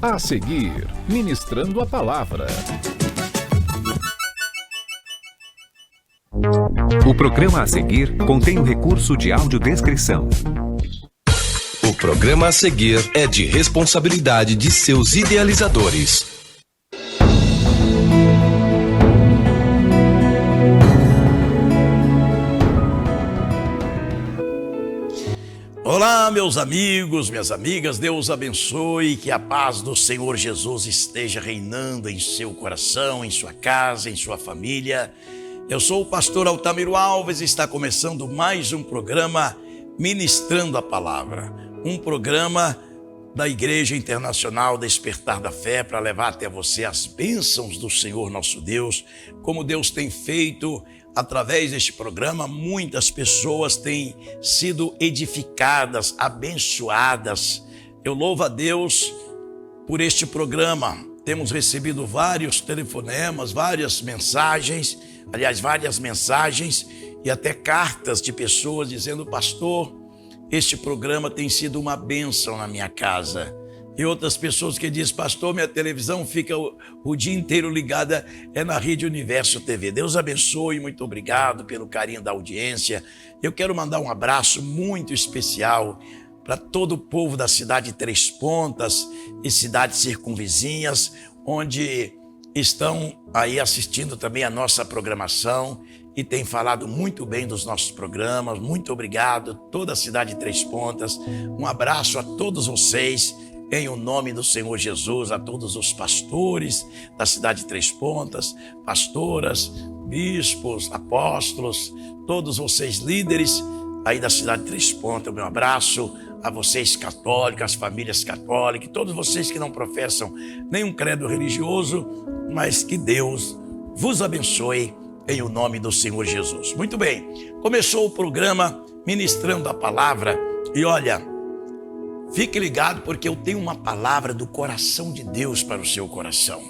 A seguir, ministrando a palavra. O programa a seguir contém o recurso de audiodescrição. O programa a seguir é de responsabilidade de seus idealizadores. Olá, meus amigos, minhas amigas, Deus abençoe, que a paz do Senhor Jesus esteja reinando em seu coração, em sua casa, em sua família. Eu sou o pastor Altamiro Alves e está começando mais um programa Ministrando a Palavra, um programa da Igreja Internacional Despertar da Fé para levar até você as bênçãos do Senhor nosso Deus, como Deus tem feito. Através deste programa, muitas pessoas têm sido edificadas, abençoadas. Eu louvo a Deus por este programa. Temos recebido vários telefonemas, várias mensagens e até cartas de pessoas dizendo: pastor, este programa tem sido uma bênção na minha casa. E outras pessoas que dizem: pastor, minha televisão fica o dia inteiro ligada na Rede Universo TV. Deus abençoe, muito obrigado pelo carinho da audiência. Eu quero mandar um abraço muito especial para todo o povo da cidade de Três Pontas e cidades circunvizinhas, onde estão aí assistindo também a nossa programação e têm falado muito bem dos nossos programas. Muito obrigado, toda a cidade de Três Pontas. Um abraço a todos vocês. Em o nome do Senhor Jesus, a todos os pastores da cidade de Três Pontas, pastoras, bispos, apóstolos, todos vocês líderes aí da cidade de Três Pontas, o meu abraço a vocês católicos, as famílias católicas, todos vocês que não professam nenhum credo religioso, mas que Deus vos abençoe em o nome do Senhor Jesus. Muito bem, começou o programa Ministrando a Palavra e olha, fique ligado porque eu tenho uma palavra do coração de Deus para o seu coração.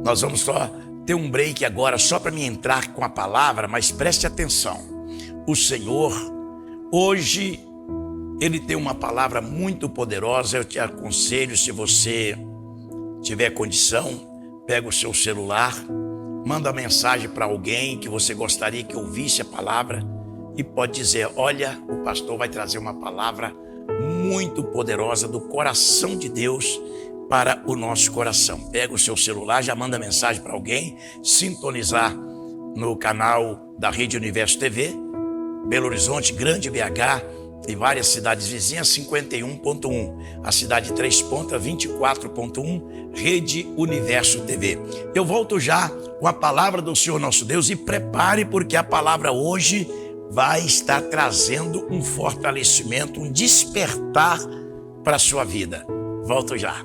Nós vamos só ter um break agora só para me entrar com a palavra, mas preste atenção. O Senhor, hoje, Ele tem uma palavra muito poderosa. Eu te aconselho, se você tiver condição, pega o seu celular, manda mensagem para alguém que você gostaria que ouvisse a palavra e pode dizer: olha, o pastor vai trazer uma palavra muito poderosa do coração de Deus para o nosso coração. Pega o seu celular, já manda mensagem para alguém, sintonizar no canal da Rede Universo TV, Belo Horizonte, Grande BH e várias cidades vizinhas, 51.1, a cidade de Três Pontas, 24.1, Rede Universo TV. Eu volto já com a palavra do Senhor nosso Deus e prepare, porque a palavra hoje vai estar trazendo um fortalecimento, um despertar para a sua vida. Volto já.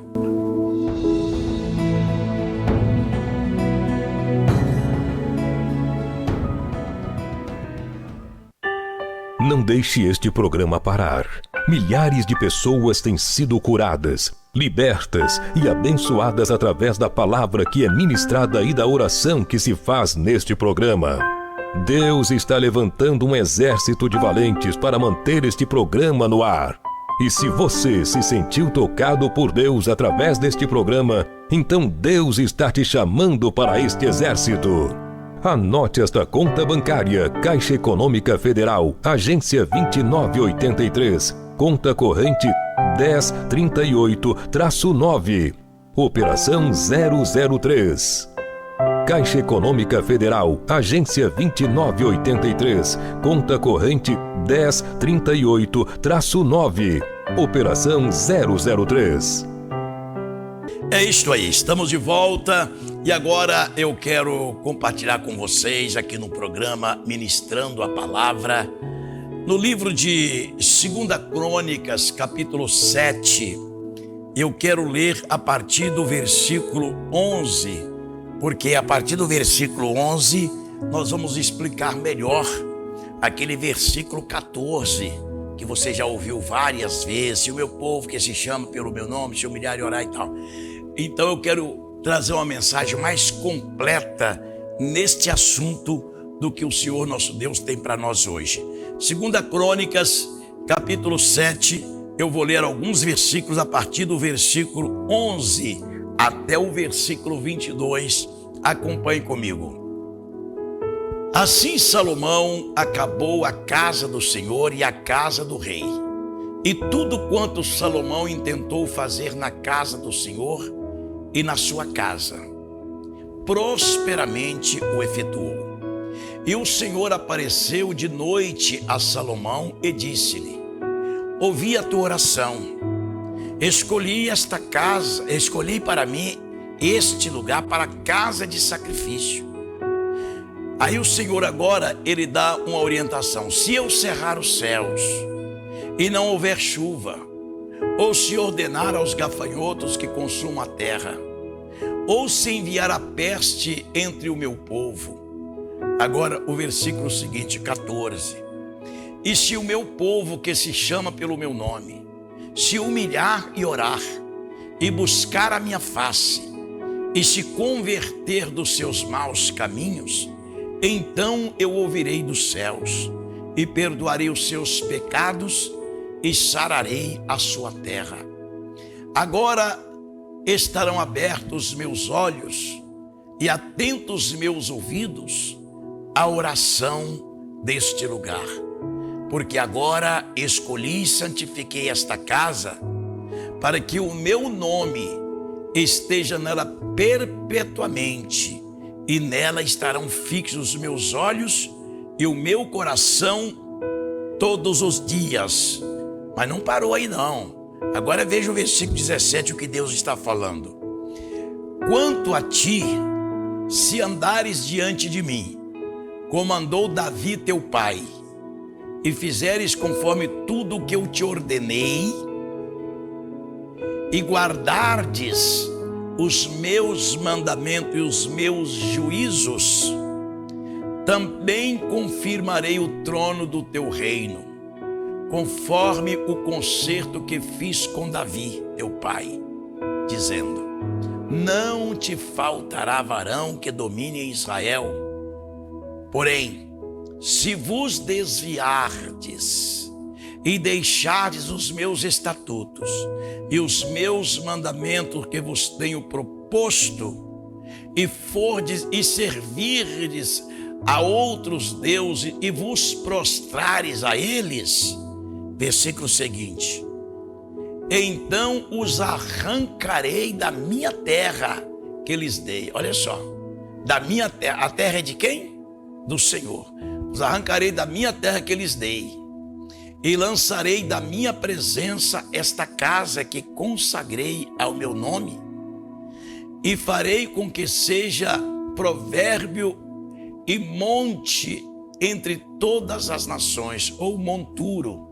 Não deixe este programa parar. Milhares de pessoas têm sido curadas, libertas e abençoadas através da palavra que é ministrada e da oração que se faz neste programa. Deus está levantando um exército de valentes para manter este programa no ar. E se você se sentiu tocado por Deus através deste programa, então Deus está te chamando para este exército. Anote esta conta bancária: Caixa Econômica Federal, agência 2983, conta corrente 1038-9, operação 003. Caixa Econômica Federal, agência 2983, conta corrente 1038-9, operação 003. É isto aí, estamos de volta e agora eu quero compartilhar com vocês aqui no programa Ministrando a Palavra, no livro de 2 Crônicas, capítulo 7, eu quero ler a partir do versículo 11, porque a partir do versículo 11 nós vamos explicar melhor aquele versículo 14, que você já ouviu várias vezes: se o meu povo que se chama pelo meu nome se humilhar e orar e tal. Então eu quero trazer uma mensagem mais completa neste assunto do que o Senhor nosso Deus tem para nós hoje. 2 Crônicas, capítulo 7, Eu vou ler alguns versículos a partir do versículo 11 até o versículo 22. Acompanhe comigo. Assim Salomão acabou a casa do Senhor e a casa do rei. E tudo quanto Salomão intentou fazer na casa do Senhor e na sua casa, prosperamente o efetuou. E o Senhor apareceu de noite a Salomão e disse-lhe: ouvi a tua oração, escolhi esta casa, escolhi para mim este lugar para casa de sacrifício. Aí o Senhor agora, ele dá uma orientação: se eu cerrar os céus e não houver chuva, ou se ordenar aos gafanhotos que consumam a terra, ou se enviar a peste entre o meu povo. Agora o versículo seguinte, 14. E se o meu povo que se chama pelo meu nome, se humilhar e orar, e buscar a minha face, e se converter dos seus maus caminhos, então eu ouvirei dos céus, e perdoarei os seus pecados, e sararei a sua terra. Agora estarão abertos meus olhos, e atentos meus ouvidos, à oração deste lugar. Porque agora escolhi e santifiquei esta casa, para que o meu nome esteja nela perpetuamente, e nela estarão fixos os meus olhos e o meu coração todos os dias. Mas não parou aí não. Agora veja o versículo 17, o que Deus está falando. Quanto a ti, se andares diante de mim, como andou Davi teu pai, e fizeres conforme tudo o que eu te ordenei, e guardardes os meus mandamentos e os meus juízos, também confirmarei o trono do teu reino, conforme o concerto que fiz com Davi teu pai, dizendo: não te faltará varão que domine em Israel. Porém, se vos desviardes e deixardes os meus estatutos e os meus mandamentos que vos tenho proposto, e fordes e servirdes a outros deuses e vos prostrares a eles, versículo seguinte: então os arrancarei da minha terra que lhes dei. Olha só, da minha terra. A terra é de quem? Do Senhor. Os arrancarei da minha terra que lhes dei, e lançarei da minha presença esta casa que consagrei ao meu nome, e farei com que seja provérbio e monte entre todas as nações, ou monturo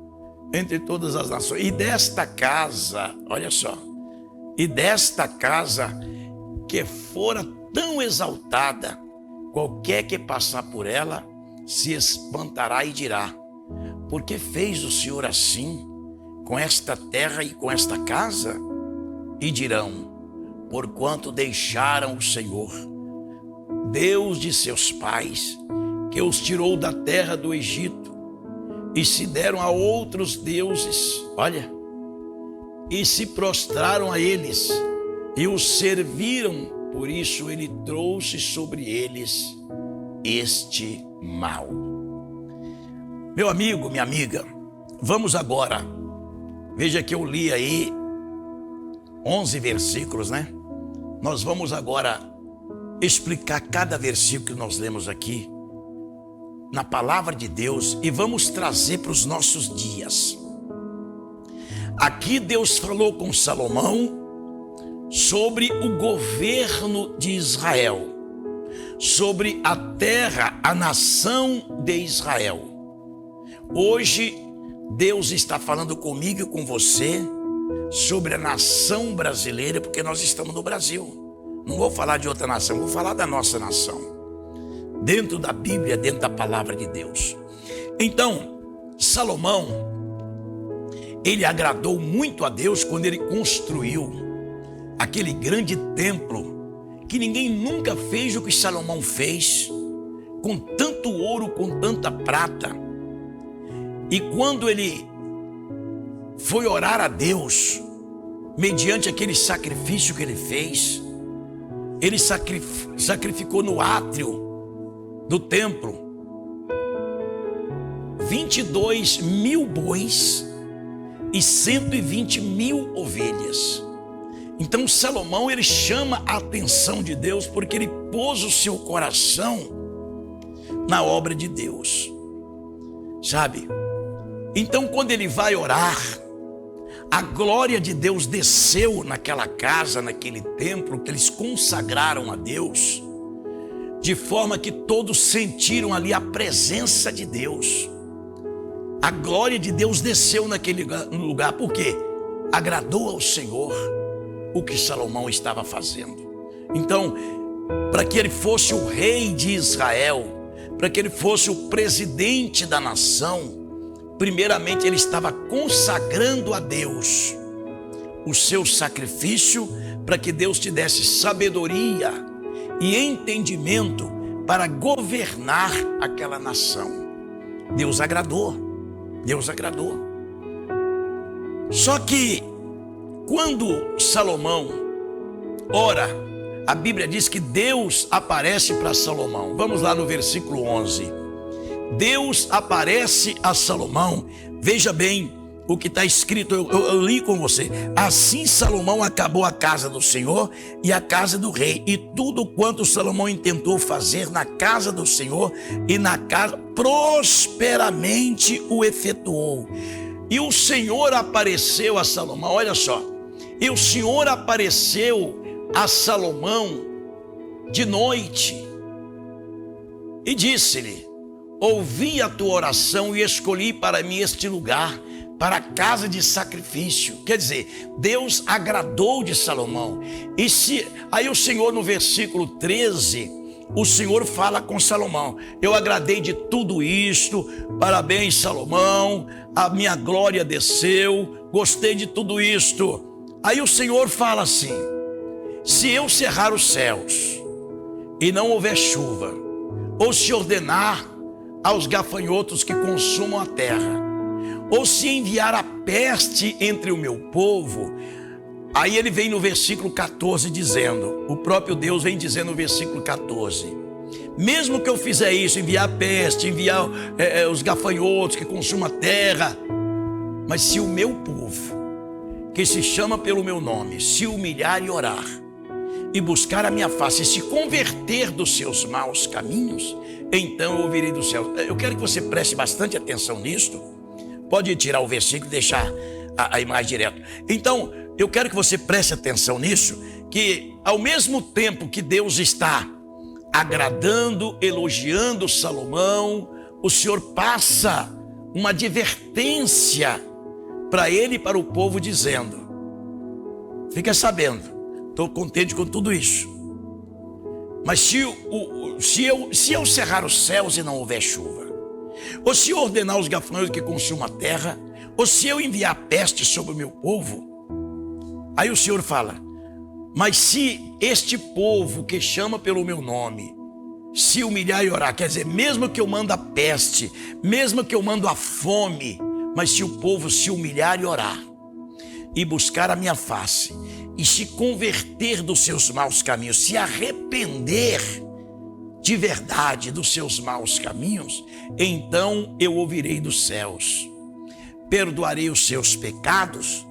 entre todas as nações. E desta casa, olha só, e desta casa que fora tão exaltada, qualquer que passar por ela se espantará e dirá: por que fez o Senhor assim com esta terra e com esta casa? E dirão: porquanto deixaram o Senhor, Deus de seus pais, que os tirou da terra do Egito, e se deram a outros deuses, olha, e se prostraram a eles, e os serviram. Por isso ele trouxe sobre eles este mal. Meu amigo, minha amiga, vamos agora, veja que eu li aí 11 versículos, né? Nós vamos agora explicar cada versículo que nós lemos aqui na palavra de Deus e vamos trazer para os nossos dias. Aqui Deus falou com Salomão sobre o governo de Israel, sobre a terra, a nação de Israel. Hoje Deus está falando comigo e com você sobre a nação brasileira, porque nós estamos no Brasil. Não vou falar de outra nação, vou falar da nossa nação, dentro da Bíblia, dentro da palavra de Deus. Então, Salomão, ele agradou muito a Deus quando ele construiu aquele grande templo, que ninguém nunca fez o que Salomão fez, com tanto ouro, com tanta prata. E quando ele foi orar a Deus, mediante aquele sacrifício que ele fez. Ele sacrificou no átrio do templo 22 mil bois e 120 mil ovelhas. Então Salomão, ele chama a atenção de Deus porque ele pôs o seu coração na obra de Deus, sabe? Então quando ele vai orar, a glória de Deus desceu naquela casa, naquele templo que eles consagraram a Deus, de forma que todos sentiram ali a presença de Deus. A glória de Deus desceu naquele lugar, porque agradou ao Senhor o que Salomão estava fazendo. Então, para que ele fosse o rei de Israel, para que ele fosse o presidente da nação, primeiramente ele estava consagrando a Deus o seu sacrifício, para que Deus te desse sabedoria e entendimento para governar aquela nação. Deus agradou. Deus agradou. Só que quando Salomão ora, a Bíblia diz que Deus aparece para Salomão. Vamos lá no versículo 11. Deus aparece a Salomão. Veja bem o que está escrito, eu li com você. Assim Salomão acabou a casa do Senhor e a casa do rei, e tudo quanto Salomão intentou fazer na casa do Senhor e na casa, prosperamente o efetuou. E o Senhor apareceu a Salomão, olha só. E o Senhor apareceu a Salomão de noite e disse-lhe: ouvi a tua oração e escolhi para mim este lugar, para a casa de sacrifício. Quer dizer, Deus agradou de Salomão. Aí o Senhor, no versículo 13, o Senhor fala com Salomão: eu agradei de tudo isto, parabéns Salomão, a minha glória desceu, gostei de tudo isto. Aí o Senhor fala assim: se eu cerrar os céus e não houver chuva, ou se ordenar aos gafanhotos que consumam a terra, ou se enviar a peste entre o meu povo. Aí ele vem no versículo 14 dizendo, o próprio Deus vem dizendo no versículo 14: mesmo que eu fizer isso, enviar a peste, enviar os gafanhotos que consumam a terra, mas se o meu povo, que se chama pelo meu nome, se humilhar e orar, e buscar a minha face, e se converter dos seus maus caminhos, então eu ouvirei do céu. Eu quero que você preste bastante atenção nisto. Pode tirar o versículo e deixar a imagem direto. Então, eu quero que você preste atenção nisso, que ao mesmo tempo que Deus está agradando, elogiando Salomão, o Senhor passa uma advertência para ele e para o povo, dizendo: fica sabendo, estou contente com tudo isso, mas se eu cerrar os céus e não houver chuva, ou se eu ordenar os gafanhotos que consumam a terra, ou se eu enviar peste sobre o meu povo, aí o Senhor fala: mas se este povo que chama pelo meu nome se humilhar e orar, quer dizer, mesmo que eu mando a peste, mesmo que eu mando a fome, mas se o povo se humilhar e orar, e buscar a minha face, e se converter dos seus maus caminhos, se arrepender de verdade dos seus maus caminhos, então eu ouvirei dos céus, perdoarei os seus pecados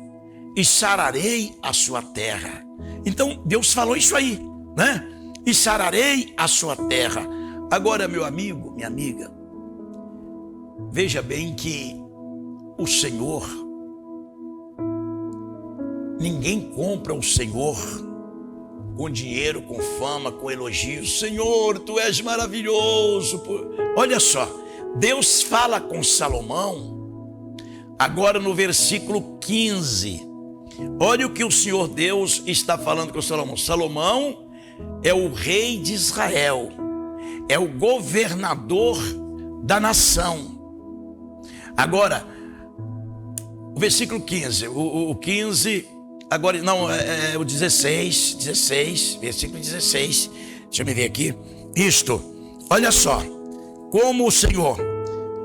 e sararei a sua terra. Então Deus falou isso aí, né? E sararei a sua terra. Agora, meu amigo, minha amiga, veja bem que o Senhor, ninguém compra o Senhor com dinheiro, com fama, com elogios. Senhor, tu és maravilhoso. Olha só, Deus fala com Salomão, agora no versículo 15. Olha o que o Senhor Deus está falando com Salomão. Salomão é o rei de Israel, é o governador da nação. Agora, o versículo 15, o 15, agora não, é o 16, versículo 16, deixa eu me ver aqui, olha só, como o Senhor,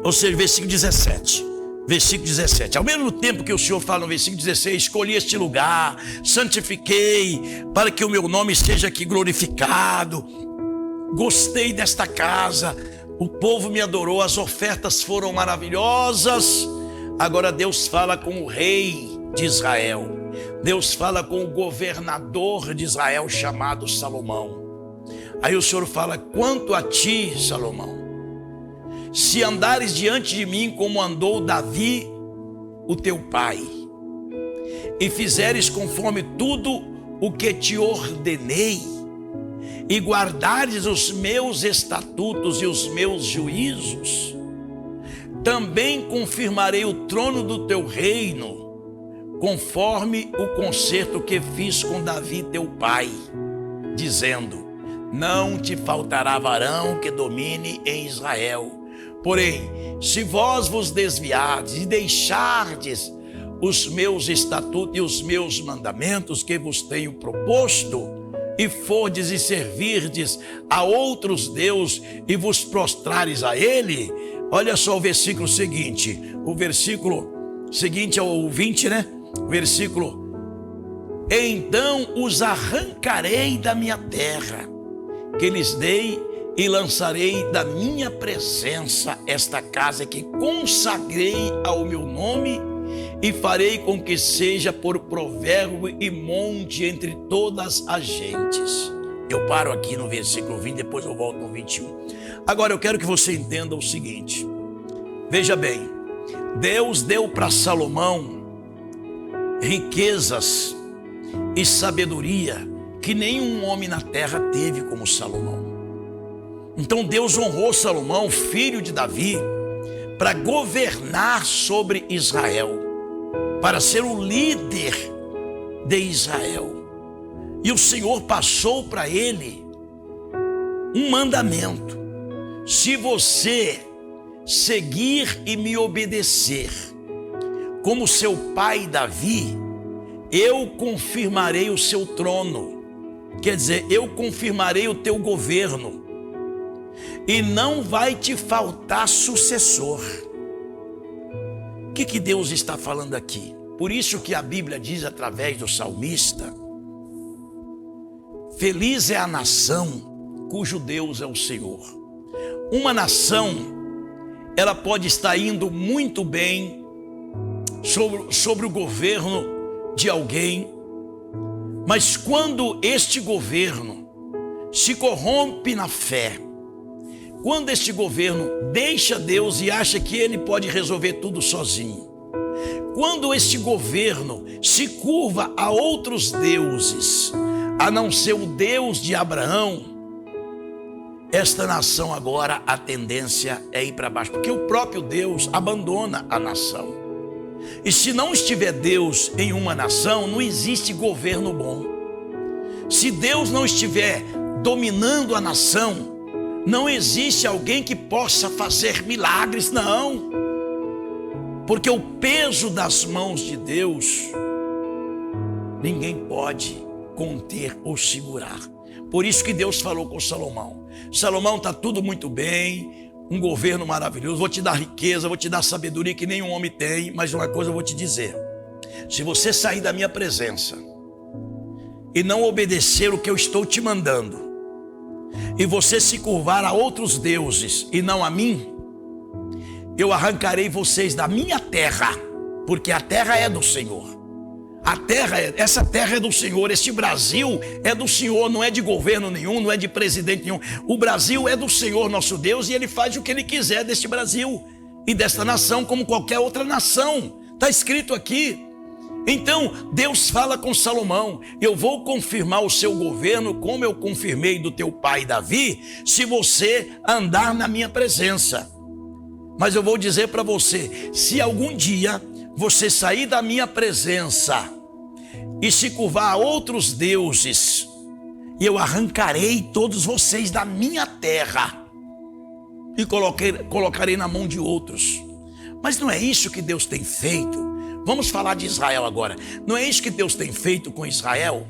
ou seja, versículo 17, versículo 17. Ao mesmo tempo que o Senhor fala no versículo 16, escolhi este lugar, santifiquei para que o meu nome seja aqui glorificado. Gostei desta casa, o povo me adorou, as ofertas foram maravilhosas. Agora Deus fala com o rei de Israel. Deus fala com o governador de Israel chamado Salomão. Aí o Senhor fala: quanto a ti, Salomão, se andares diante de mim como andou Davi, o teu pai, e fizeres conforme tudo o que te ordenei, e guardares os meus estatutos e os meus juízos, também confirmarei o trono do teu reino, conforme o concerto que fiz com Davi teu pai, dizendo: não te faltará varão que domine em Israel. Porém, se vós vos desviardes e deixardes os meus estatutos e os meus mandamentos que vos tenho proposto, e fordes e servirdes a outros deuses e vos prostrares a ele, olha só o versículo seguinte. O versículo seguinte é o 20, né? O versículo: então os arrancarei da minha terra, que lhes dei, e lançarei da minha presença esta casa que consagrei ao meu nome, e farei com que seja por provérbio e monte entre todas as gentes. Eu paro aqui no versículo 20, depois eu volto no 21. Agora eu quero que você entenda o seguinte. Veja bem, Deus deu para Salomão riquezas e sabedoria que nenhum homem na terra teve como Salomão. Então Deus honrou Salomão, filho de Davi, para governar sobre Israel, para ser o líder de Israel. E o Senhor passou para ele um mandamento: se você seguir e me obedecer como seu pai Davi, eu confirmarei o seu trono. Quer dizer, eu confirmarei o teu governo, e não vai te faltar sucessor. O que Deus está falando aqui? Por isso que a Bíblia diz através do salmista: feliz é a nação cujo Deus é o Senhor. Uma nação, ela pode estar indo muito bem sobre o governo de alguém, mas quando este governo se corrompe na fé, quando este governo deixa Deus e acha que ele pode resolver tudo sozinho, quando este governo se curva a outros deuses, a não ser o Deus de Abraão, esta nação agora a tendência é ir para baixo, porque o próprio Deus abandona a nação. E se não estiver Deus em uma nação, não existe governo bom. Se Deus não estiver dominando a nação, não existe alguém que possa fazer milagres, não. Porque o peso das mãos de Deus, ninguém pode conter ou segurar. Por isso que Deus falou com Salomão: Salomão, está tudo muito bem, um governo maravilhoso, vou te dar riqueza, vou te dar sabedoria que nenhum homem tem, mas uma coisa eu vou te dizer: se você sair da minha presença e não obedecer o que eu estou te mandando, e você se curvar a outros deuses e não a mim, eu arrancarei vocês da minha terra, porque a terra é do Senhor. Essa terra é do Senhor, este Brasil é do Senhor, não é de governo nenhum, não é de presidente nenhum. O Brasil é do Senhor nosso Deus, e Ele faz o que Ele quiser deste Brasil e desta nação, como qualquer outra nação. Está escrito aqui. Então Deus fala com Salomão: eu vou confirmar o seu governo como eu confirmei do teu pai Davi, se você andar na minha presença. Mas eu vou dizer para você: se algum dia você sair da minha presença e se curvar a outros deuses, eu arrancarei todos vocês da minha terra e colocarei na mão de outros. Mas não é isso que Deus tem feito. Vamos falar de Israel agora. Não é isso que Deus tem feito com Israel?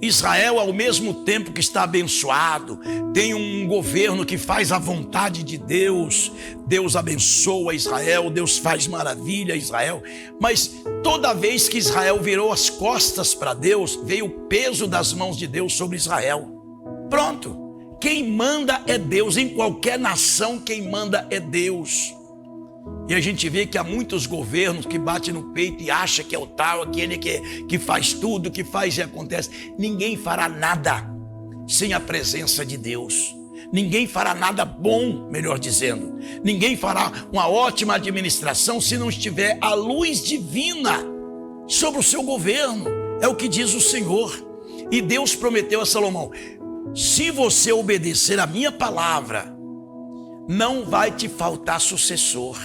Israel, ao mesmo tempo que está abençoado, tem um governo que faz a vontade de Deus. Deus abençoa Israel, Deus faz maravilha a Israel. Mas toda vez que Israel virou as costas para Deus, veio o peso das mãos de Deus sobre Israel. Pronto. Quem manda é Deus. Em qualquer nação, quem manda é Deus. E a gente vê que há muitos governos que batem no peito e acham que é o tal, aquele que faz tudo, que faz e acontece. Ninguém fará nada sem a presença de Deus. Ninguém fará nada bom, melhor dizendo. Ninguém fará uma ótima administração se não estiver a luz divina sobre o seu governo. É o que diz o Senhor. E Deus prometeu a Salomão: se você obedecer a minha palavra, não vai te faltar sucessor.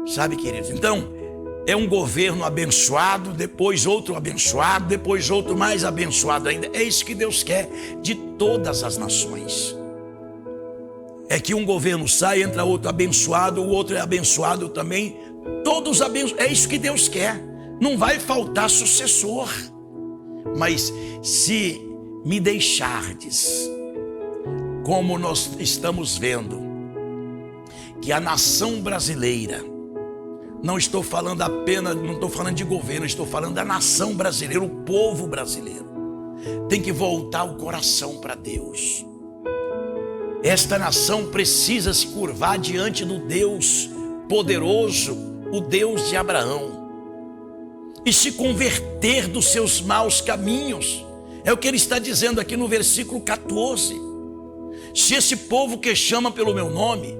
Sabe, queridos? Então, é um governo abençoado, depois outro abençoado, depois outro mais abençoado ainda. É isso que Deus quer de todas as nações. É que um governo sai, entra outro abençoado, o outro é abençoado também. Todos abençoados. É isso que Deus quer. Não vai faltar sucessor. Mas se me deixardes, como nós estamos vendo, que a nação brasileira, não estou falando apenas, não estou falando de governo, estou falando da nação brasileira, o povo brasileiro, tem que voltar o coração para Deus. Esta nação precisa se curvar diante do Deus poderoso, o Deus de Abraão, e se converter dos seus maus caminhos. É o que ele está dizendo aqui no versículo 14. Se esse povo que chama pelo meu nome,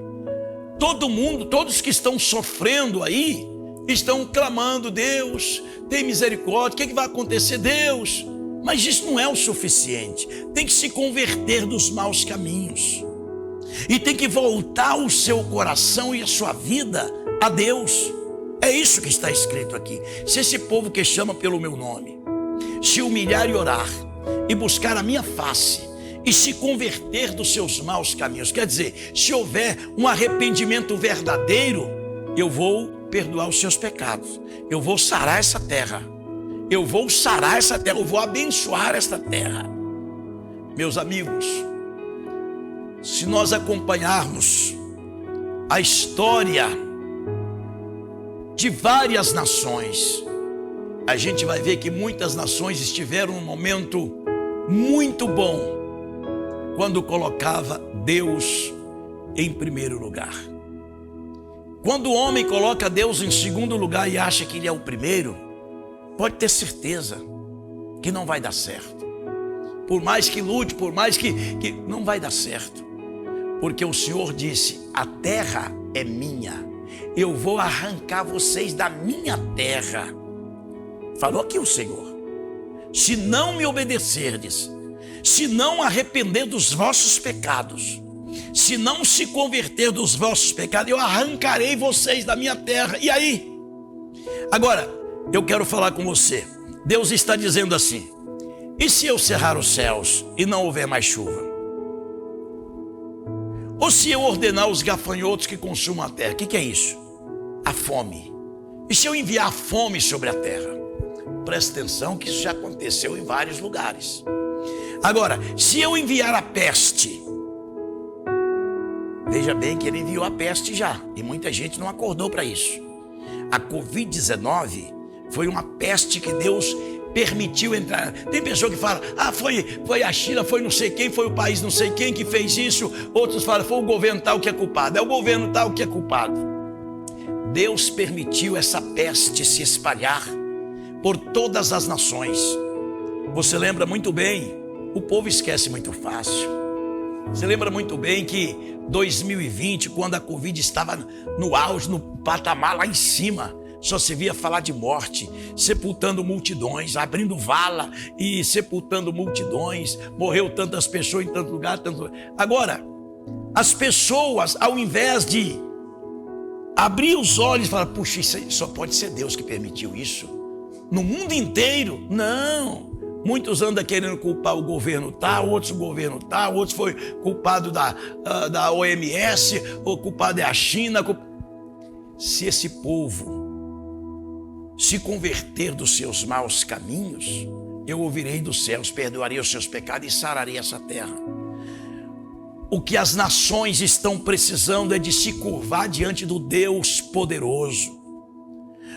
todo mundo, todos que estão sofrendo aí, estão clamando: Deus, tem misericórdia, o que vai acontecer, Deus? Mas isso não é o suficiente. Tem que se converter dos maus caminhos. E tem que voltar o seu coração e a sua vida a Deus. É isso que está escrito aqui. Se esse povo que chama pelo meu nome se humilhar e orar, e buscar a minha face, e se converter dos seus maus caminhos, quer dizer, se houver um arrependimento verdadeiro, eu vou perdoar os seus pecados, eu vou sarar essa terra, eu vou sarar essa terra, eu vou abençoar esta terra. Meus amigos, se nós acompanharmos a história de várias nações, a gente vai ver que muitas nações estiveram num momento muito bom quando colocava Deus em primeiro lugar. Quando o homem coloca Deus em segundo lugar e acha que ele é o primeiro, pode ter certeza que não vai dar certo. Por mais que lute, por mais que não vai dar certo. Porque o Senhor disse: a terra é minha, eu vou arrancar vocês da minha terra. Falou aqui o Senhor: se não me obedecerdes, se não arrepender dos vossos pecados, se não se converter dos vossos pecados, eu arrancarei vocês da minha terra. E aí? Agora, eu quero falar com você. Deus está dizendo assim: e se eu cerrar os céus e não houver mais chuva? Ou se eu ordenar os gafanhotos que consumam a terra? O que é isso? A fome. E se eu enviar fome sobre a terra? Presta atenção que isso já aconteceu em vários lugares. Agora, se eu enviar a peste, veja bem que ele enviou a peste já, e muita gente não acordou para isso. A Covid-19 foi uma peste que Deus permitiu entrar. Tem pessoa que fala: foi a China, foi não sei quem, foi o país não sei quem que fez isso. Outros falam: foi o governo tal que é culpado, é o governo tal que é culpado. Deus permitiu essa peste se espalhar por todas as nações. Você lembra muito bem, o povo esquece muito fácil. Você lembra muito bem que 2020, quando a Covid estava no auge, no patamar lá em cima, só se via falar de morte, sepultando multidões, abrindo vala e sepultando multidões. Morreu tantas pessoas em tanto lugar, tanto... Agora, as pessoas, ao invés de abrir os olhos e falar: puxa, isso só pode ser Deus que permitiu isso, no mundo inteiro, não. Muitos andam querendo culpar o governo tal, outros o governo tal, outros foi culpado da OMS, ou culpado é a China. Se esse povo se converter dos seus maus caminhos, eu ouvirei dos céus, perdoarei os seus pecados e sararei essa terra. O que as nações estão precisando é de se curvar diante do Deus poderoso.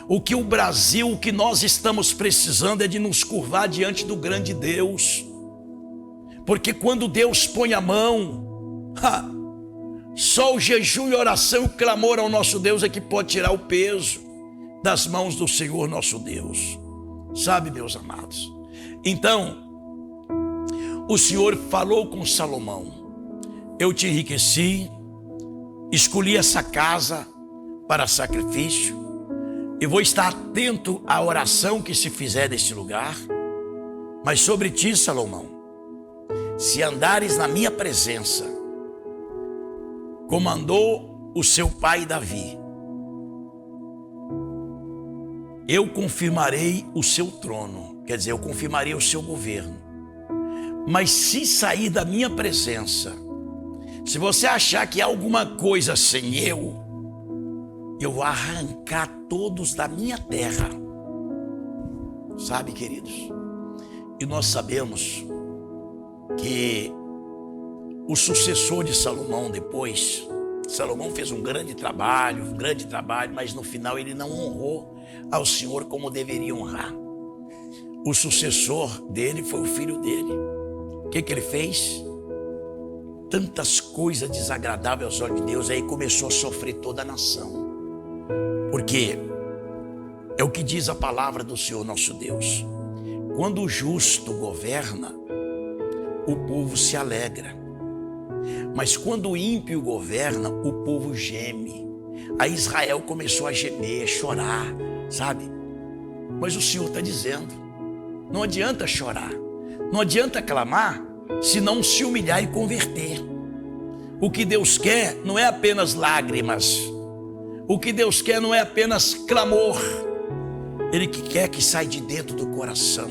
O que o Brasil, o que nós estamos precisando é de nos curvar diante do grande Deus. Porque quando Deus põe a mão, só o jejum e oração e o clamor ao nosso Deus é que pode tirar o peso das mãos do Senhor nosso Deus. Sabe, meus amados? Então, o Senhor falou com Salomão: eu te enriqueci, escolhi essa casa para sacrifício, e vou estar atento à oração que se fizer deste lugar. Mas sobre ti, Salomão, se andares na minha presença, como andou o seu pai Davi, eu confirmarei o seu trono, quer dizer, eu confirmarei o seu governo. Mas se sair da minha presença, se você achar que há alguma coisa sem eu vou arrancar todos da minha terra. Sabe, queridos? E nós sabemos que o sucessor de Salomão depois, Salomão fez um grande trabalho, mas no final ele não honrou ao Senhor como deveria honrar. O sucessor dele foi o filho dele. O que ele fez? Tantas coisas desagradáveis aos olhos de Deus, aí começou a sofrer toda a nação. Porque é o que diz a palavra do Senhor nosso Deus: quando o justo governa, o povo se alegra, mas quando o ímpio governa, o povo geme. Aí Israel começou a gemer, chorar, sabe? Mas o Senhor está dizendo: não adianta chorar, não adianta clamar, se não se humilhar e converter. O que Deus quer não é apenas lágrimas, o que Deus quer não é apenas clamor. Ele que quer que saia de dentro do coração,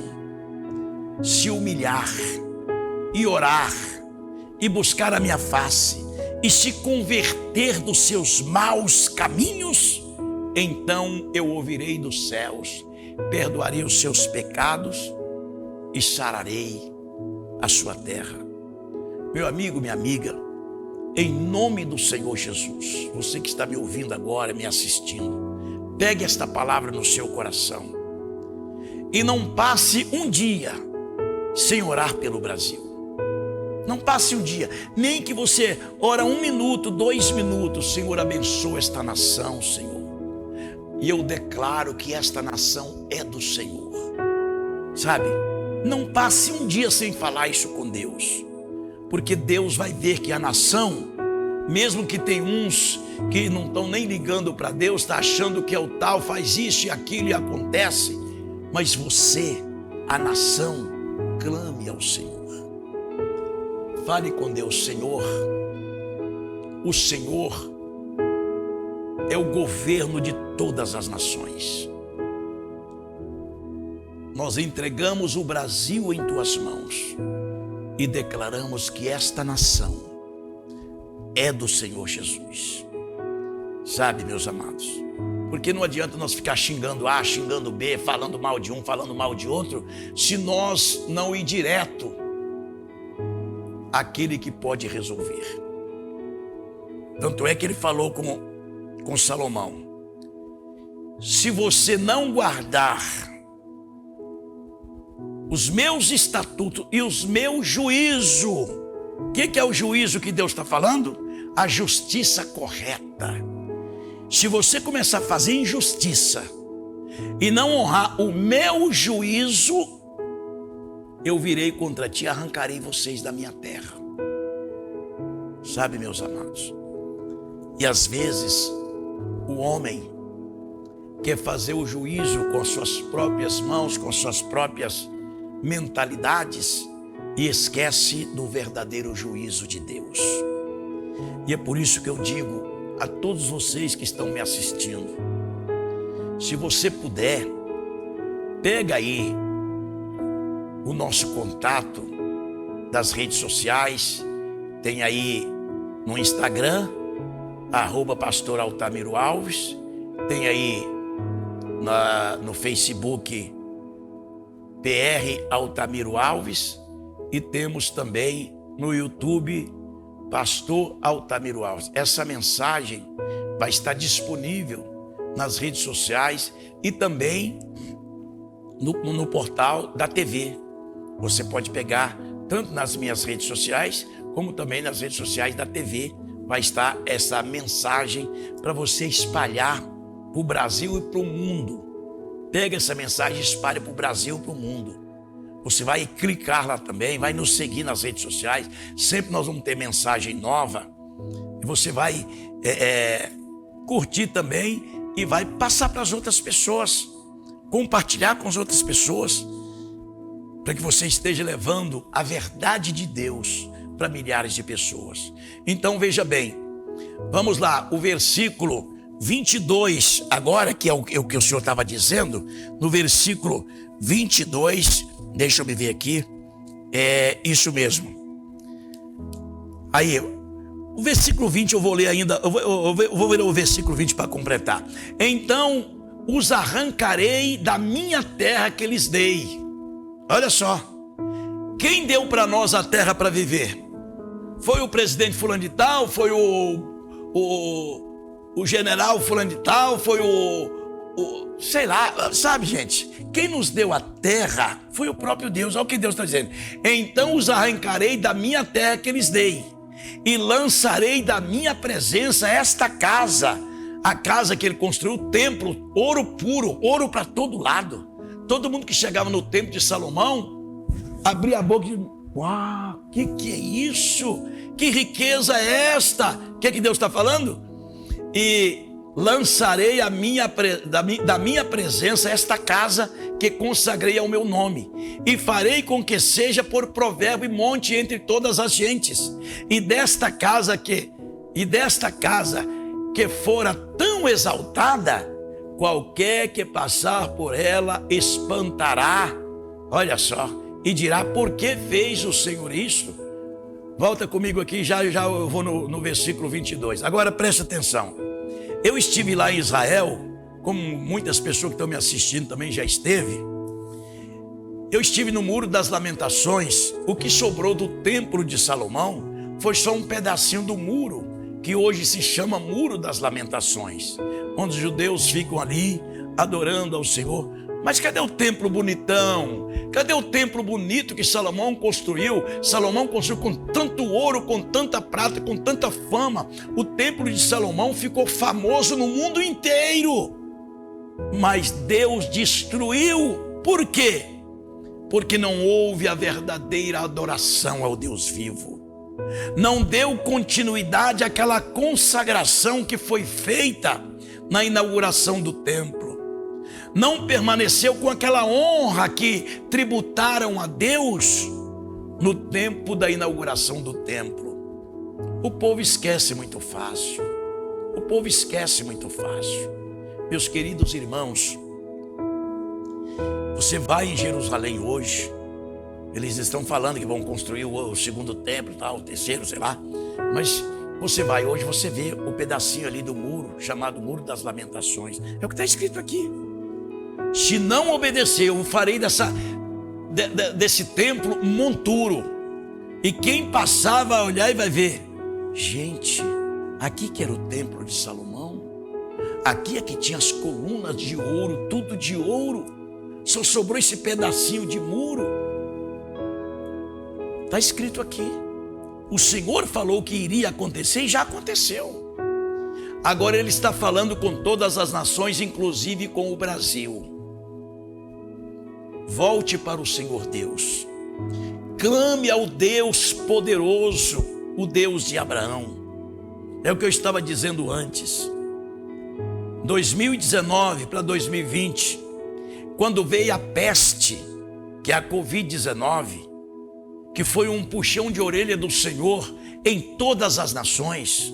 se humilhar e orar e buscar a minha face e se converter dos seus maus caminhos. Então eu ouvirei dos céus, perdoarei os seus pecados e sararei a sua terra. Meu amigo, minha amiga, em nome do Senhor Jesus, você que está me ouvindo agora, me assistindo, pegue esta palavra no seu coração e não passe um dia sem orar pelo Brasil. Não passe um dia, nem que você ora 1 minuto, 2 minutos. Senhor, abençoa esta nação, Senhor. E eu declaro que esta nação é do Senhor. Sabe, não passe um dia sem falar isso com Deus, porque Deus vai ver que a nação, mesmo que tem uns que não estão nem ligando para Deus, está achando que é o tal, faz isso e aquilo e acontece, mas você, a nação, clame ao Senhor. Fale com Deus: Senhor, o Senhor é o governo de todas as nações. Nós entregamos o Brasil em tuas mãos e declaramos que esta nação é do Senhor Jesus. Sabe, meus amados, porque não adianta nós ficar xingando A, xingando B, falando mal de um, falando mal de outro, se nós não ir direto àquele que pode resolver. Tanto é que ele falou com Salomão: se você não guardar os meus estatutos e os meus juízos. O que é o juízo que Deus está falando? A justiça correta. Se você começar a fazer injustiça e não honrar o meu juízo, eu virei contra ti e arrancarei vocês da minha terra. Sabe, meus amados, e às vezes o homem quer fazer o juízo com as suas próprias mãos, com as suas próprias mentalidades, e esquece do verdadeiro juízo de Deus. E é por isso que eu digo a todos vocês que estão me assistindo: se você puder, pega aí o nosso contato das redes sociais. Tem aí no Instagram, @pastor Altamiro Alves. Tem aí no Facebook, PR Altamiro Alves, e temos também no YouTube Pastor Altamiro Alves. Essa mensagem vai estar disponível nas redes sociais e também no portal da TV. Você pode pegar tanto nas minhas redes sociais, como também nas redes sociais da TV. Vai estar essa mensagem para você espalhar para o Brasil e para o mundo. Pega essa mensagem e espalha para o Brasil e para o mundo. Você vai clicar lá também, vai nos seguir nas redes sociais. Sempre nós vamos ter mensagem nova. E você vai curtir também e vai passar para as outras pessoas. Compartilhar com as outras pessoas. Para que você esteja levando a verdade de Deus para milhares de pessoas. Então veja bem, vamos lá, o versículo 22, agora que é o que o Senhor estava dizendo, no versículo 22, deixa eu me ver aqui, é isso mesmo. Aí, o versículo 20 eu vou ler ainda, eu vou ler o versículo 20 para completar. Então os arrancarei da minha terra que lhes dei. Olha só, quem deu para nós a terra para viver? Foi o presidente fulano de tal? Foi o general fulano de tal? Foi sei lá, sabe, gente? Quem nos deu a terra foi o próprio Deus. Olha o que Deus está dizendo. Então os arrancarei da minha terra que lhes dei, e lançarei da minha presença esta casa, a casa que ele construiu, o templo, ouro puro, ouro para todo lado. Todo mundo que chegava no templo de Salomão abria a boca e dizia: uau, que é isso? Que riqueza é esta? O que Deus está falando? E lançarei da minha presença esta casa que consagrei ao meu nome, e farei com que seja por provérbio e monte entre todas as gentes. E desta casa que fora tão exaltada, qualquer que passar por ela espantará. Olha só, e dirá: por que fez o Senhor isso? Volta comigo aqui, já eu vou no versículo 22. Agora preste atenção. Eu estive lá em Israel, como muitas pessoas que estão me assistindo também já esteve. Eu estive no Muro das Lamentações. O que sobrou do Templo de Salomão foi só um pedacinho do muro, que hoje se chama Muro das Lamentações, onde os judeus ficam ali adorando ao Senhor. Mas cadê o templo bonitão? Cadê o templo bonito que Salomão construiu? Salomão construiu com tanto ouro, com tanta prata, com tanta fama. O templo de Salomão ficou famoso no mundo inteiro. Mas Deus destruiu. Por quê? Porque não houve a verdadeira adoração ao Deus vivo. Não deu continuidade àquela consagração que foi feita na inauguração do templo. Não permaneceu com aquela honra que tributaram a Deus no tempo da inauguração do templo. O povo esquece muito fácil. O povo esquece muito fácil. Meus queridos irmãos, você vai em Jerusalém hoje, eles estão falando que vão construir o segundo templo, o terceiro, sei lá, mas você vai hoje, você vê o pedacinho ali do muro, chamado Muro das Lamentações. É o que está escrito aqui. Se não obedecer, eu farei desse templo um monturo. E quem passar vai olhar e vai ver: gente, aqui que era o templo de Salomão. Aqui é que tinha as colunas de ouro, tudo de ouro. Só sobrou esse pedacinho de muro. Está escrito aqui. O Senhor falou que iria acontecer e já aconteceu. Agora Ele está falando com todas as nações, inclusive com o Brasil. Volte para o Senhor Deus. Clame ao Deus poderoso, o Deus de Abraão. É o que eu estava dizendo antes. 2019 para 2020, quando veio a peste, que é a Covid-19, que foi um puxão de orelha do Senhor em todas as nações,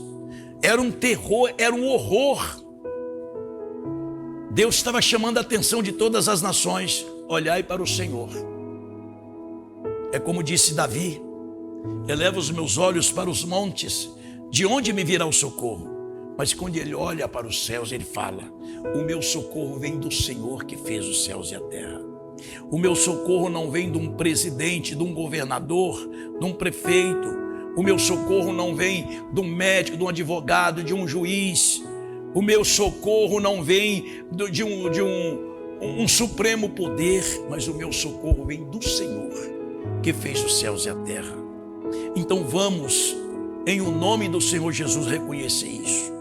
era um terror, era um horror. Deus estava chamando a atenção de todas as nações: olhai para o Senhor. É como disse Davi: eleva os meus olhos para os montes, de onde me virá o socorro? Mas quando ele olha para os céus, ele fala: o meu socorro vem do Senhor que fez os céus e a terra. O meu socorro não vem de um presidente, de um governador, de um prefeito. O meu socorro não vem de um médico, de um advogado, de um juiz. O meu socorro não vem de um supremo poder, mas o meu socorro vem do Senhor, que fez os céus e a terra. Então vamos, em o nome do Senhor Jesus, reconhecer isso.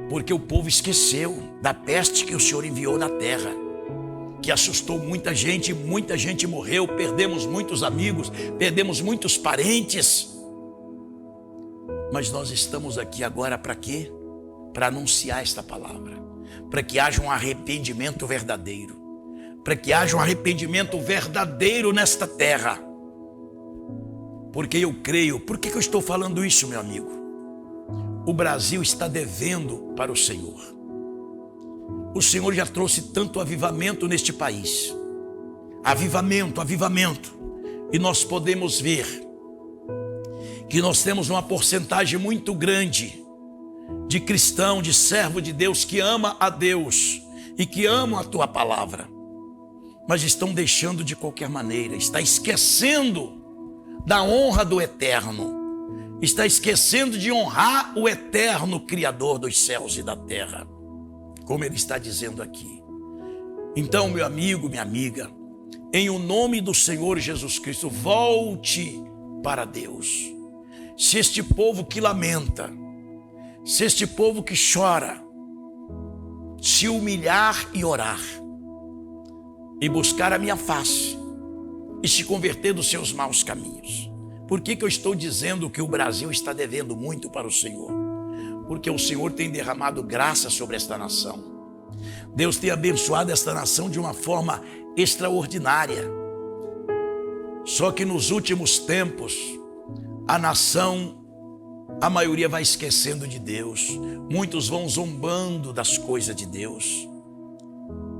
Porque o povo esqueceu da peste que o Senhor enviou na terra, que assustou muita gente morreu, perdemos muitos amigos, perdemos muitos parentes. Mas nós estamos aqui agora para quê? Para anunciar esta palavra, para que haja um arrependimento verdadeiro, para que haja um arrependimento verdadeiro nesta terra. Porque eu creio, por que eu estou falando isso, meu amigo? O Brasil está devendo para o Senhor. O Senhor já trouxe tanto avivamento neste país. Avivamento. E nós podemos ver que nós temos uma porcentagem muito grande de cristão, de servo de Deus, que ama a Deus e que ama a tua palavra. Mas estão deixando de qualquer maneira, está esquecendo da honra do Eterno, está esquecendo de honrar o Eterno Criador dos céus e da terra, como ele está dizendo aqui. Então, meu amigo, minha amiga, em o nome do Senhor Jesus Cristo, volte para Deus. Se este povo que lamenta, se este povo que chora, se humilhar e orar, e buscar a minha face, e se converter dos seus maus caminhos. Por que eu estou dizendo que o Brasil está devendo muito para o Senhor? Porque o Senhor tem derramado graça sobre esta nação. Deus tem abençoado esta nação de uma forma extraordinária. Só que nos últimos tempos, a nação, a maioria vai esquecendo de Deus. Muitos vão zombando das coisas de Deus.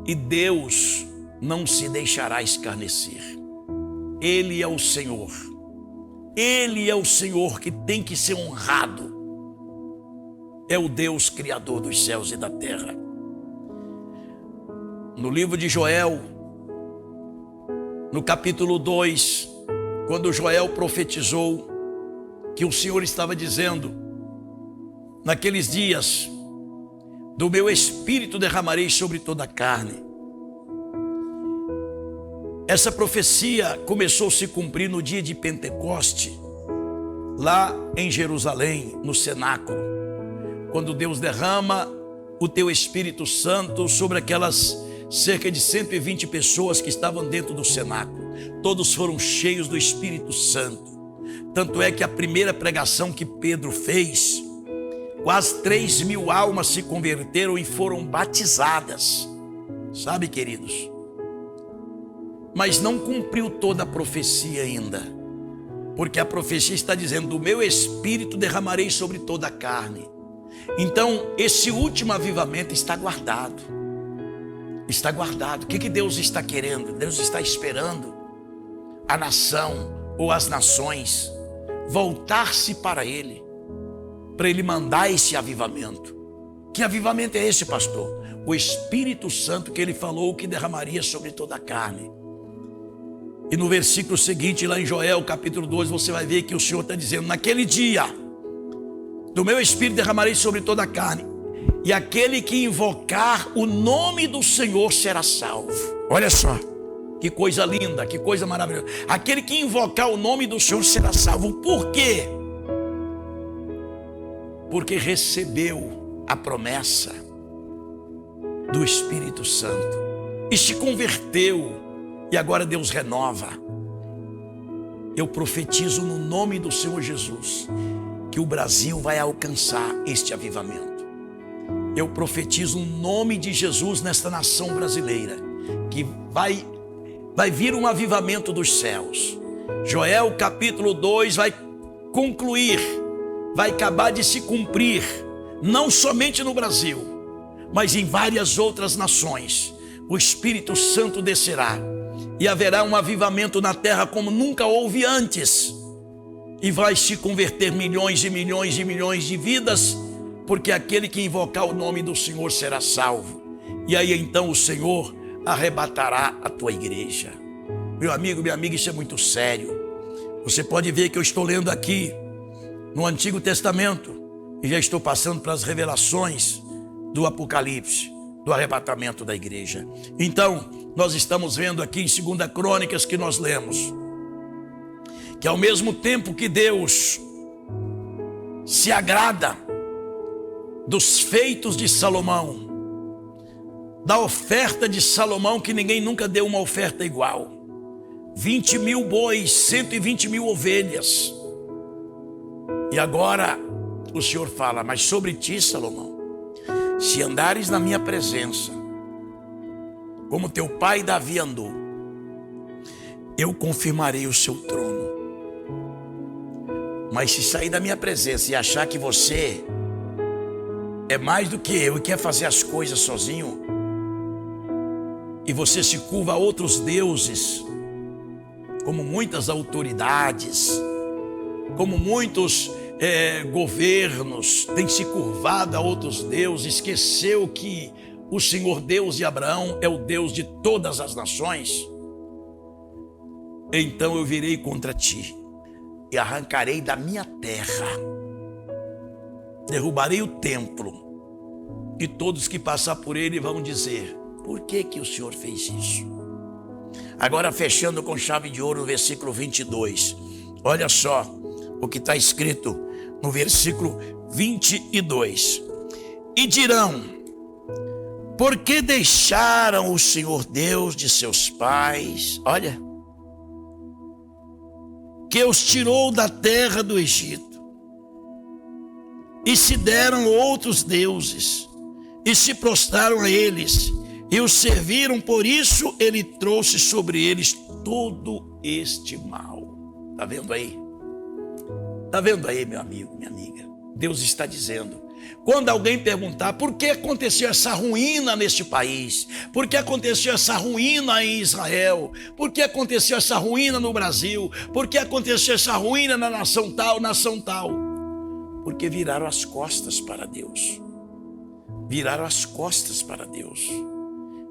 E Deus não se deixará escarnecer. Ele é o Senhor. Ele é o Senhor que tem que ser honrado. É o Deus Criador dos céus e da terra. No livro de Joel, no capítulo 2, quando Joel profetizou que o Senhor estava dizendo: naqueles dias, do meu espírito derramarei sobre toda a carne. Essa profecia começou a se cumprir no dia de Pentecoste, lá em Jerusalém, no cenáculo, quando Deus derrama o teu Espírito Santo sobre aquelas cerca de 120 pessoas que estavam dentro do cenáculo. Todos foram cheios do Espírito Santo. Tanto é que a primeira pregação que Pedro fez, quase 3.000 almas se converteram e foram batizadas. Sabe, queridos? Mas não cumpriu toda a profecia ainda, porque a profecia está dizendo: do meu espírito derramarei sobre toda a carne. Então esse último avivamento está guardado. Está guardado. O que Deus está querendo? Deus está esperando a nação ou as nações voltar-se para Ele mandar esse avivamento. Que avivamento é esse, pastor? O Espírito Santo que Ele falou que derramaria sobre toda a carne. E no versículo seguinte, lá em Joel, capítulo 2, você vai ver que o Senhor está dizendo: naquele dia, do meu Espírito derramarei sobre toda a carne, e aquele que invocar o nome do Senhor será salvo. Olha só, que coisa linda, que coisa maravilhosa. Aquele que invocar o nome do Senhor será salvo. Por quê? Porque recebeu a promessa do Espírito Santo e se converteu. E agora Deus renova. Eu profetizo no nome do Senhor Jesus que o Brasil vai alcançar este avivamento. Eu profetizo no nome de Jesus nesta nação brasileira que vai vir um avivamento dos céus. Joel capítulo 2 vai concluir, vai acabar de se cumprir, não somente no Brasil, mas em várias outras nações. O Espírito Santo descerá e haverá um avivamento na terra como nunca houve antes. E vai se converter milhões e milhões e milhões de vidas, porque aquele que invocar o nome do Senhor será salvo. E aí então o Senhor arrebatará a tua igreja. Meu amigo, minha amiga, isso é muito sério. Você pode ver que eu estou lendo aqui no Antigo Testamento e já estou passando para as revelações do Apocalipse, do arrebatamento da igreja. Então, nós estamos vendo aqui em 2 Crônicas que nós lemos que ao mesmo tempo que Deus se agrada dos feitos de Salomão, da oferta de Salomão, que ninguém nunca deu uma oferta igual, 20 mil bois, 120 mil ovelhas. E agora o Senhor fala: mas sobre ti, Salomão, se andares na minha presença, como teu pai Davi andou, eu confirmarei o seu trono. Mas se sair da minha presença e achar que você é mais do que eu e quer fazer as coisas sozinho, e você se curva a outros deuses, como muitas autoridades, como muitos governos têm se curvado a outros deuses, esqueceu que o Senhor Deus de Abraão é o Deus de todas as nações, então eu virei contra ti e arrancarei da minha terra, derrubarei o templo, e todos que passar por ele vão dizer: por que o Senhor fez isso? Agora, fechando com chave de ouro no versículo 22, olha só o que está escrito no versículo 22. E dirão: por que deixaram o Senhor Deus de seus pais, olha, que os tirou da terra do Egito, e se deram outros deuses, e se prostraram a eles, e os serviram? Por isso ele trouxe sobre eles todo este mal. Está vendo aí? Está vendo aí, meu amigo, minha amiga? Deus está dizendo: quando alguém perguntar por que aconteceu essa ruína neste país, por que aconteceu essa ruína em Israel, por que aconteceu essa ruína no Brasil, por que aconteceu essa ruína na nação tal, porque viraram as costas para Deus. Viraram as costas para Deus.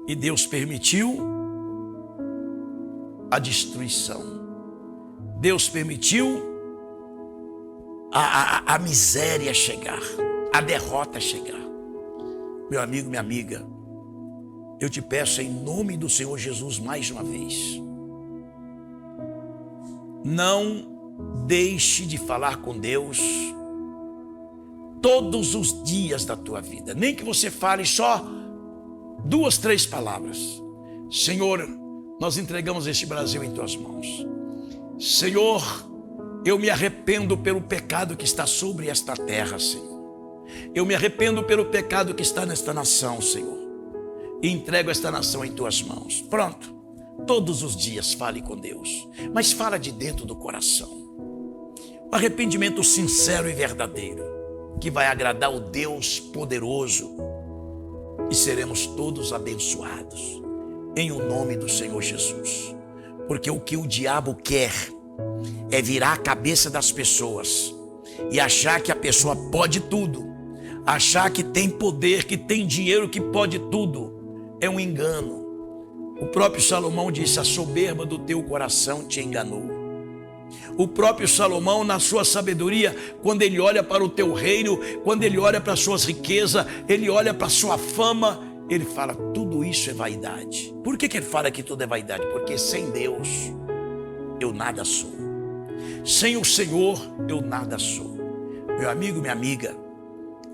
E Deus permitiu a destruição. Deus permitiu a miséria chegar, a derrota chegar. Meu amigo, minha amiga, eu te peço em nome do Senhor Jesus mais uma vez: não deixe de falar com Deus todos os dias da tua vida. Nem que você fale só 2, 3 palavras. Senhor, nós entregamos este Brasil em tuas mãos. Senhor, eu me arrependo pelo pecado que está sobre esta terra, Senhor. Eu me arrependo pelo pecado que está nesta nação, Senhor, e entrego esta nação em tuas mãos. Pronto. Todos os dias fale com Deus, mas fala de dentro do coração. O arrependimento sincero e verdadeiro, que vai agradar o Deus poderoso, e seremos todos abençoados em o nome do Senhor Jesus. Porque o que o diabo quer é virar a cabeça das pessoas e achar que a pessoa pode tudo, achar que tem poder, que tem dinheiro, que pode tudo. É um engano. O próprio Salomão disse: a soberba do teu coração te enganou. O próprio Salomão, na sua sabedoria, quando ele olha para o teu reino, quando ele olha para as suas riquezas, ele olha para a sua fama, ele fala: tudo isso é vaidade. Por que ele fala que tudo é vaidade? Porque sem Deus eu nada sou. Sem o Senhor eu nada sou. Meu amigo, minha amiga,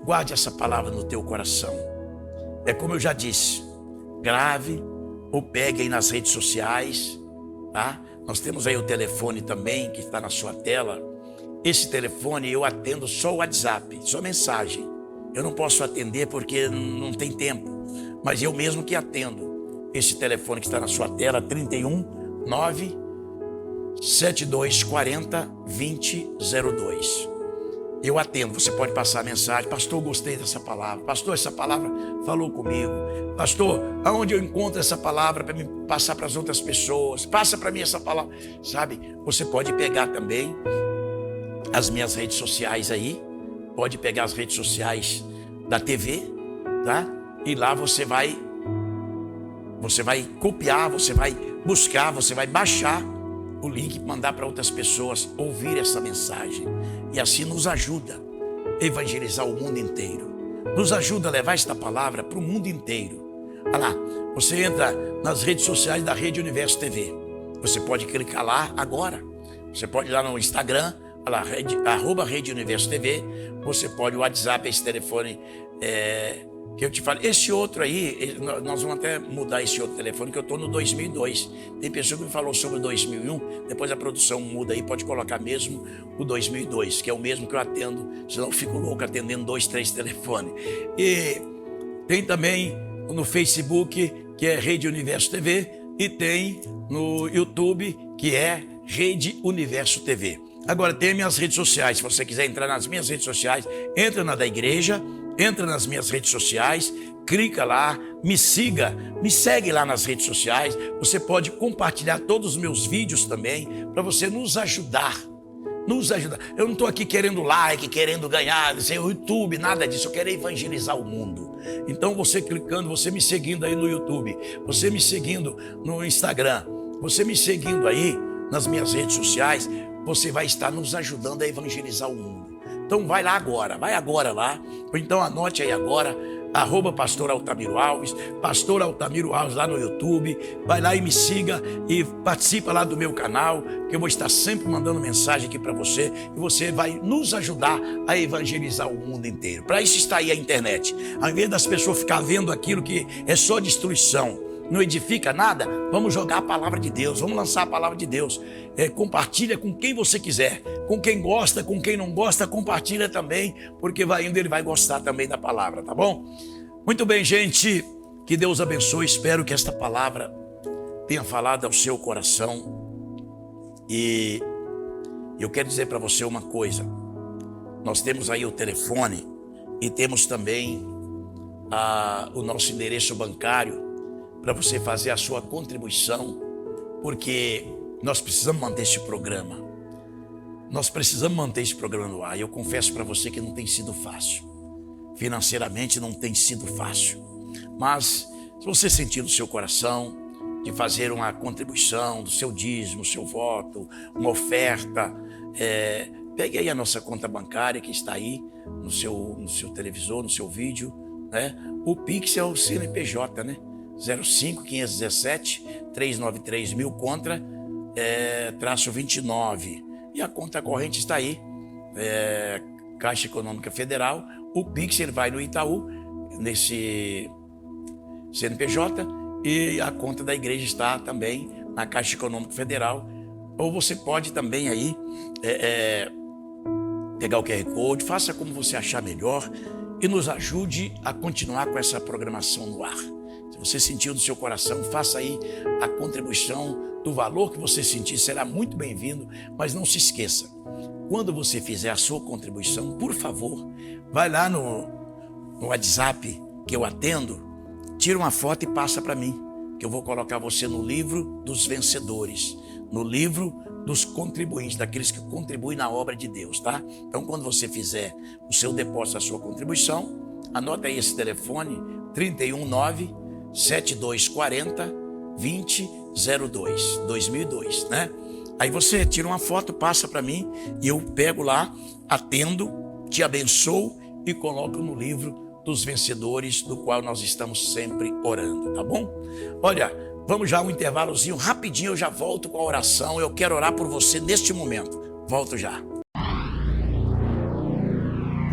guarde essa palavra no teu coração. É como eu já disse, grave ou pegue aí nas redes sociais, tá? Nós temos aí o telefone também que está na sua tela. Esse telefone eu atendo só o WhatsApp, só mensagem. Eu não posso atender porque não tem tempo, mas eu mesmo que atendo. Esse telefone que está na sua tela, 31 9 7240 2002. Eu atendo, você pode passar a mensagem: pastor, gostei dessa palavra, pastor, essa palavra falou comigo, pastor, aonde eu encontro essa palavra para me passar para as outras pessoas? Passa para mim essa palavra, sabe? Você pode pegar também as minhas redes sociais aí, pode pegar as redes sociais da TV, tá? E lá você vai Você vai copiar, você vai buscar, você vai baixar o link e mandar para outras pessoas ouvir essa mensagem. E assim nos ajuda a evangelizar o mundo inteiro. Nos ajuda a levar esta palavra para o mundo inteiro. Olha lá, você entra nas redes sociais da Rede Universo TV. Você pode clicar lá agora. Você pode ir lá no Instagram, olha lá, @Rede Universo TV. Você pode, o WhatsApp, esse telefone que eu te falei. Esse outro aí, nós vamos até mudar esse outro telefone, que eu estou no 2002. Tem pessoa que me falou sobre o 2001, depois a produção muda aí, pode colocar mesmo o 2002, que é o mesmo que eu atendo, senão eu fico louco atendendo 2, 3 telefones. E tem também no Facebook, que é Rede Universo TV, e tem no YouTube, que é Rede Universo TV. Agora tem minhas redes sociais, se você quiser entrar nas minhas redes sociais, entra na da igreja, entra nas minhas redes sociais, clica lá, me siga, me segue lá nas redes sociais. Você pode compartilhar todos os meus vídeos também, para você nos ajudar. Nos ajudar. Eu não estou aqui querendo like, querendo ganhar, sem o YouTube, nada disso. Eu quero evangelizar o mundo. Então você clicando, você me seguindo aí no YouTube, você me seguindo no Instagram, você me seguindo aí nas minhas redes sociais, você vai estar nos ajudando a evangelizar o mundo. Então vai agora lá, ou então anote aí agora, @Pastor Altamiro Alves, Pastor Altamiro Alves lá no YouTube. Vai lá e me siga e participa lá do meu canal, que eu vou estar sempre mandando mensagem aqui para você, e você vai nos ajudar a evangelizar o mundo inteiro. Para isso está aí a internet. Ao invés das pessoas ficar vendo aquilo que é só destruição, não edifica nada, vamos jogar a palavra de Deus, vamos lançar a palavra de Deus. Compartilha com quem você quiser, com quem gosta, com quem não gosta, compartilha também, porque vai indo, ele vai gostar também da palavra, tá bom? Muito bem, gente, que Deus abençoe, espero que esta palavra tenha falado ao seu coração. E eu quero dizer para você uma coisa, nós temos aí o telefone e temos também o nosso endereço bancário, para você fazer a sua contribuição, porque nós precisamos manter esse programa. Nós precisamos manter esse programa no ar. E eu confesso para você que não tem sido fácil. Financeiramente não tem sido fácil. Mas se você sentir no seu coração de fazer uma contribuição do seu dízimo, seu voto, uma oferta, pegue aí a nossa conta bancária que está aí no seu televisor, no seu vídeo, né? O Pix é o CNPJ, né? 05-517-393-1000 contra -29. E a conta corrente está aí, Caixa Econômica Federal. O Pix ele vai no Itaú, nesse CNPJ, e a conta da igreja está também na Caixa Econômica Federal. Ou você pode também aí pegar o QR Code, faça como você achar melhor e nos ajude a continuar com essa programação no ar. Se você sentiu no seu coração, faça aí a contribuição do valor que você sentir, será muito bem-vindo, mas não se esqueça, quando você fizer a sua contribuição, por favor, vai lá no WhatsApp que eu atendo, tira uma foto e passa para mim, que eu vou colocar você no livro dos vencedores, no livro dos contribuintes, daqueles que contribuem na obra de Deus, tá? Então, quando você fizer o seu depósito, a sua contribuição, anota aí esse telefone, 319-7240-2002, 2002, né? Aí você tira uma foto, passa para mim e eu pego lá, atendo, te abençoo e coloco no livro dos vencedores, do qual nós estamos sempre orando, tá bom? Olha, vamos já um intervalozinho, rapidinho eu já volto com a oração, eu quero orar por você neste momento, volto já.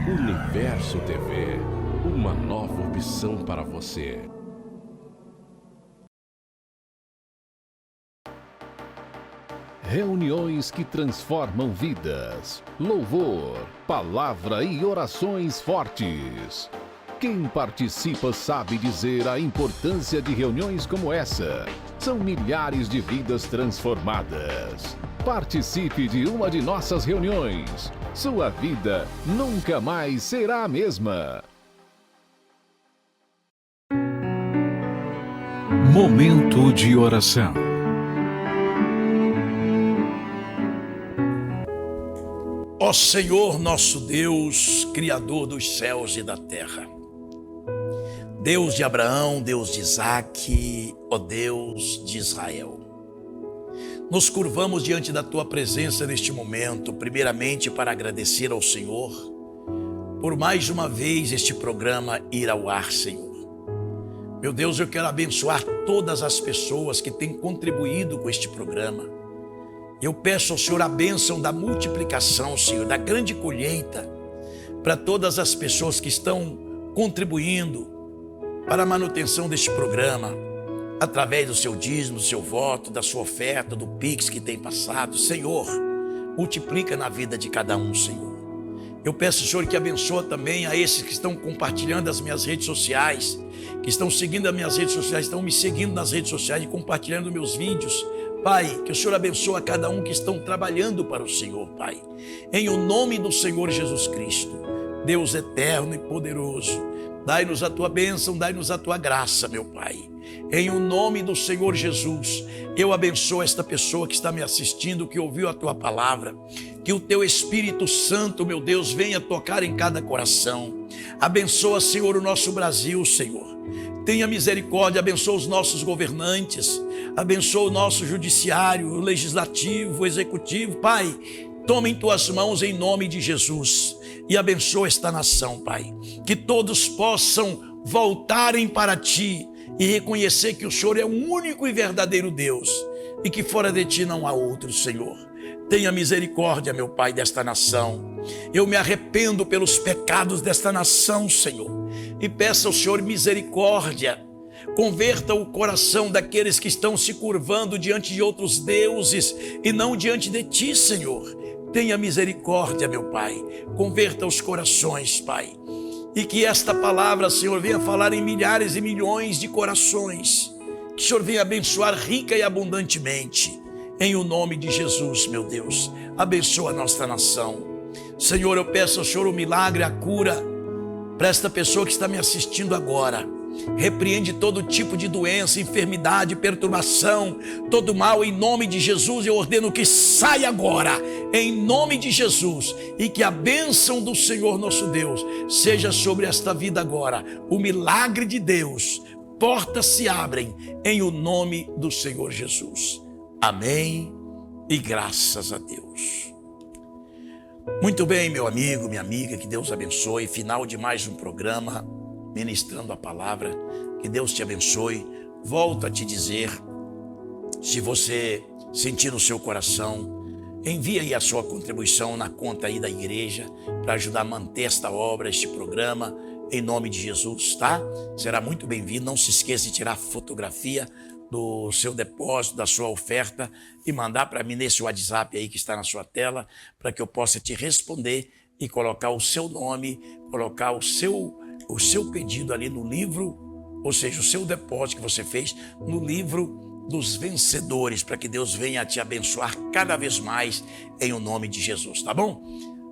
Universo TV, uma nova opção para você. Reuniões que transformam vidas. Louvor, palavra e orações fortes. Quem participa sabe dizer a importância de reuniões como essa. São milhares de vidas transformadas. Participe de uma de nossas reuniões. Sua vida nunca mais será a mesma. Momento de oração. Ó Senhor nosso Deus, Criador dos céus e da terra, Deus de Abraão, Deus de Isaque, ó Deus de Israel. Nos curvamos diante da Tua presença neste momento, primeiramente para agradecer ao Senhor por mais uma vez este programa ir ao ar, Senhor. Meu Deus, eu quero abençoar todas as pessoas que têm contribuído com este programa. Eu peço ao Senhor a bênção da multiplicação, Senhor, da grande colheita, para todas as pessoas que estão contribuindo para a manutenção deste programa, através do seu dízimo, do seu voto, da sua oferta, do Pix que tem passado. Senhor, multiplica na vida de cada um, Senhor. Eu peço, Senhor, que abençoe também a esses que estão compartilhando as minhas redes sociais, que estão seguindo as minhas redes sociais, estão me seguindo nas redes sociais e compartilhando meus vídeos. Pai, que o Senhor abençoe a cada um que estão trabalhando para o Senhor, Pai. Em o nome do Senhor Jesus Cristo, Deus eterno e poderoso, dai-nos a Tua bênção, dai-nos a Tua graça, meu Pai. Em o nome do Senhor Jesus, eu abençoo esta pessoa que está me assistindo, que ouviu a Tua palavra. Que o Teu Espírito Santo, meu Deus, venha tocar em cada coração. Abençoa, Senhor, o nosso Brasil, Senhor. Tenha misericórdia, abençoa os nossos governantes, abençoa o nosso judiciário, o legislativo, o executivo. Pai, toma em Tuas mãos em nome de Jesus e abençoa esta nação, Pai. Que todos possam voltarem para Ti e reconhecer que o Senhor é o único e verdadeiro Deus e que fora de Ti não há outro, Senhor. Tenha misericórdia, meu Pai, desta nação. Eu me arrependo pelos pecados desta nação, Senhor, e peço ao Senhor misericórdia. Converta o coração daqueles que estão se curvando diante de outros deuses e não diante de Ti, Senhor. Tenha misericórdia, meu Pai. Converta os corações, Pai. E que esta palavra, Senhor, venha falar em milhares e milhões de corações. Que o Senhor venha abençoar rica e abundantemente. Em o nome de Jesus, meu Deus, abençoa a nossa nação. Senhor, eu peço ao Senhor o milagre, a cura para esta pessoa que está me assistindo agora. Repreende todo tipo de doença, enfermidade, perturbação, todo mal em nome de Jesus. Eu ordeno que saia agora, em nome de Jesus, e que a bênção do Senhor nosso Deus seja sobre esta vida agora. O milagre de Deus, portas se abrem em o nome do Senhor Jesus. Amém e graças a Deus. Muito bem, meu amigo, minha amiga, que Deus abençoe. Final de mais um programa, ministrando a palavra. Que Deus te abençoe. Volto a te dizer, se você sentir no seu coração, envie aí a sua contribuição na conta aí da igreja para ajudar a manter esta obra, este programa, em nome de Jesus, tá? Será muito bem-vindo. Não se esqueça de tirar fotografia do seu depósito, da sua oferta e mandar para mim nesse WhatsApp aí que está na sua tela, para que eu possa te responder e colocar o seu nome, colocar o seu pedido ali no livro, ou seja, o seu depósito que você fez no livro dos vencedores, para que Deus venha te abençoar cada vez mais em o nome de Jesus, tá bom?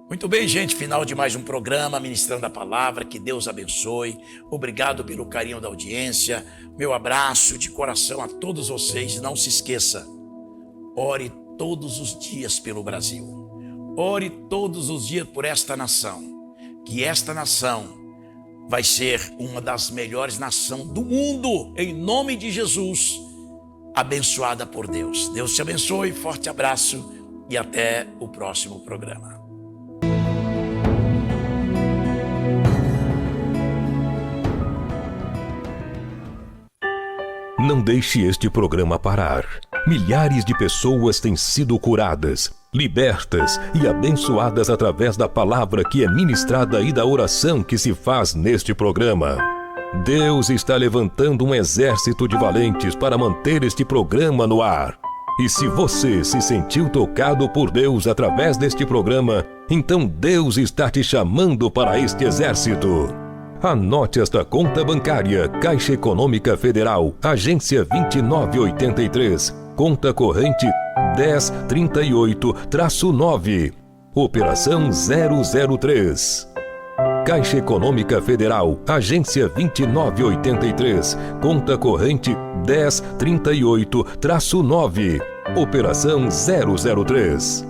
Muito bem, gente, final de mais um programa, ministrando a palavra, que Deus abençoe. Obrigado pelo carinho da audiência, meu abraço de coração a todos vocês. Não se esqueça, ore todos os dias pelo Brasil, ore todos os dias por esta nação, que esta nação vai ser uma das melhores nações do mundo, em nome de Jesus, abençoada por Deus. Deus te abençoe, forte abraço e até o próximo programa. Não deixe este programa parar. Milhares de pessoas têm sido curadas, libertas e abençoadas através da palavra que é ministrada e da oração que se faz neste programa. Deus está levantando um exército de valentes para manter este programa no ar. E se você se sentiu tocado por Deus através deste programa, então Deus está te chamando para este exército. Anote esta conta bancária: Caixa Econômica Federal, agência 2983, conta corrente 1038-9, operação 003. Caixa Econômica Federal, agência 2983, conta corrente 1038-9, operação 003.